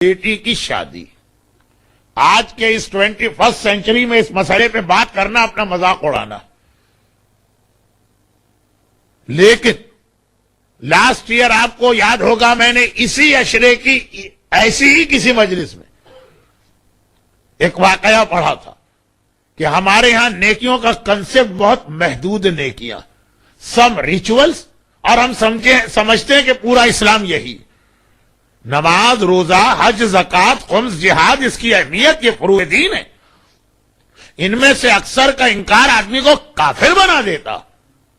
بیٹی کی شادی آج کے اس 21 سینچری میں اس مسئلے پہ بات کرنا اپنا مذاق اڑانا. لیکن لاسٹ ایئر آپ کو یاد ہوگا میں نے اسی عشرے کی ایسی ہی کسی مجلس میں ایک واقعہ پڑھا تھا کہ ہمارے ہاں نیکیوں کا کنسپٹ بہت محدود نیکیاں, سم ریچولز, اور ہم سمجھتے ہیں کہ پورا اسلام یہی. نماز, روزہ, حج, زکوٰۃ, خمس, جہاد, اس کی اہمیت, یہ فروع دین ہے. ان میں سے اکثر کا انکار آدمی کو کافر بنا دیتا,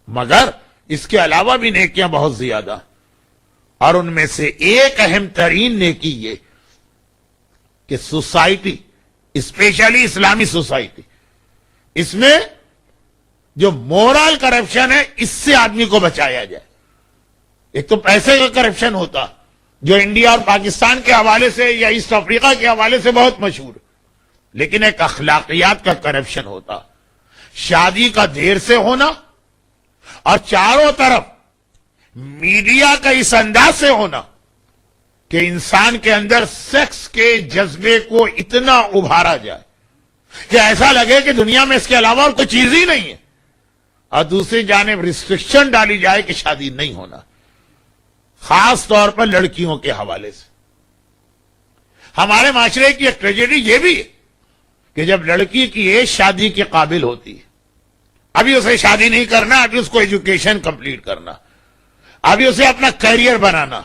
مگر اس کے علاوہ بھی نیکیاں بہت زیادہ. اور ان میں سے ایک اہم ترین نیکی یہ کہ سوسائٹی, اسپیشلی اسلامی سوسائٹی, اس میں جو مورل کرپشن ہے اس سے آدمی کو بچایا جائے. ایک تو پیسے کا کرپشن ہوتا جو انڈیا اور پاکستان کے حوالے سے یا ایسٹ افریقہ کے حوالے سے بہت مشہور, لیکن ایک اخلاقیات کا کرپشن ہوتا. شادی کا دیر سے ہونا اور چاروں طرف میڈیا کا اس انداز سے ہونا کہ انسان کے اندر سیکس کے جذبے کو اتنا ابھارا جائے کہ ایسا لگے کہ دنیا میں اس کے علاوہ اور کوئی چیز ہی نہیں ہے, اور دوسری جانب ریسٹرکشن ڈالی جائے کہ شادی نہیں ہونا, خاص طور پر لڑکیوں کے حوالے سے. ہمارے معاشرے کی ایک ٹریجڈی یہ بھی ہے کہ جب لڑکی کی ایج شادی کے قابل ہوتی ہے, ابھی اسے شادی نہیں کرنا, ابھی اس کو ایجوکیشن کمپلیٹ کرنا, ابھی اسے اپنا کیریئر بنانا,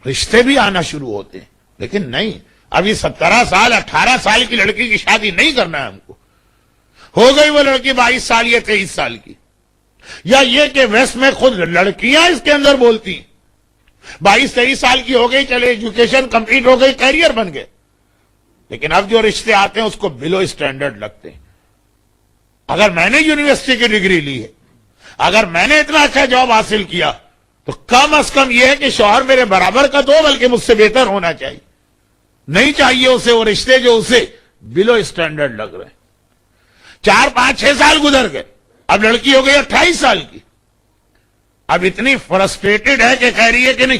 رشتے بھی آنا شروع ہوتے ہیں. لیکن نہیں, ابھی 17 سال 18 سال کی لڑکی کی شادی نہیں کرنا ہے ہم کو. ہو گئی وہ لڑکی 22 سال یا 23 سال کی. یا یہ کہ ویسٹ میں خود لڑکیاں اس کے اندر بولتی ہیں 22-23 سال کی ہو گئی, چلے ایجوکیشن کمپلیٹ ہو گئی, کیریئر بن گئے, لیکن اب جو رشتے آتے ہیں اس کو بلو اسٹینڈرڈ لگتے ہیں. اگر میں نے یونیورسٹی کی ڈگری لی ہے, اگر میں نے اتنا اچھا جاب حاصل کیا, تو کم از کم یہ ہے کہ شوہر میرے برابر کا تو بلکہ مجھ سے بہتر ہونا چاہیے. نہیں چاہیے اسے وہ رشتے جو اسے بلو اسٹینڈرڈ لگ رہے ہیں. 4-5-6 سال گزر گئے, اب لڑکی ہو گئی 28 سال کی, اب اتنی فرسٹریٹڈ ہے کہ کہہ رہی ہے کہ نہیں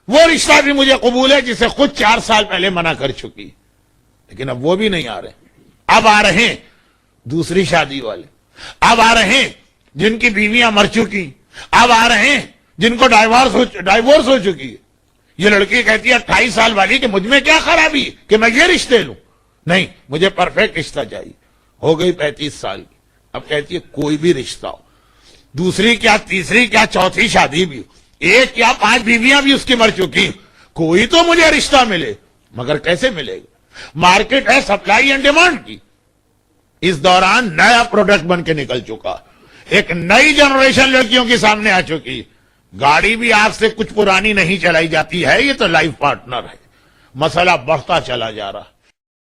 وہ رشتہ بھی مجھے قبول ہے جسے خود 4 سال پہلے منع کر چکی. لیکن اب وہ بھی نہیں آ رہے, اب آ رہے ہیں دوسری شادی والے, اب آ رہے ہیں جن کی بیویاں مر چکی, اب آ رہے ہیں جن کو ڈائیورس ہو چکی ہے. یہ لڑکی کہتی ہے 28 سال والی کہ مجھ میں کیا خرابی ہے کہ میں یہ رشتے لوں, نہیں مجھے پرفیکٹ رشتہ چاہیے. ہو گئی 35 سال کی, اب کہتی ہے کوئی بھی رشتہ ہو, دوسری کیا تیسری کیا چوتھی شادی بھی ہو, 1 یا 5 بیویاں بھی اس کی مر چکی, کوئی تو مجھے رشتہ ملے. مگر کیسے ملے گا؟ مارکیٹ ہے سپلائی اینڈ ڈیمانڈ کی. اس دوران نیا پروڈکٹ بن کے نکل چکا, ایک نئی جنریشن لڑکیوں کے سامنے آ چکی. گاڑی بھی آپ سے کچھ پرانی نہیں چلائی جاتی ہے, یہ تو لائف پارٹنر ہے. مسئلہ بڑھتا چلا جا رہا.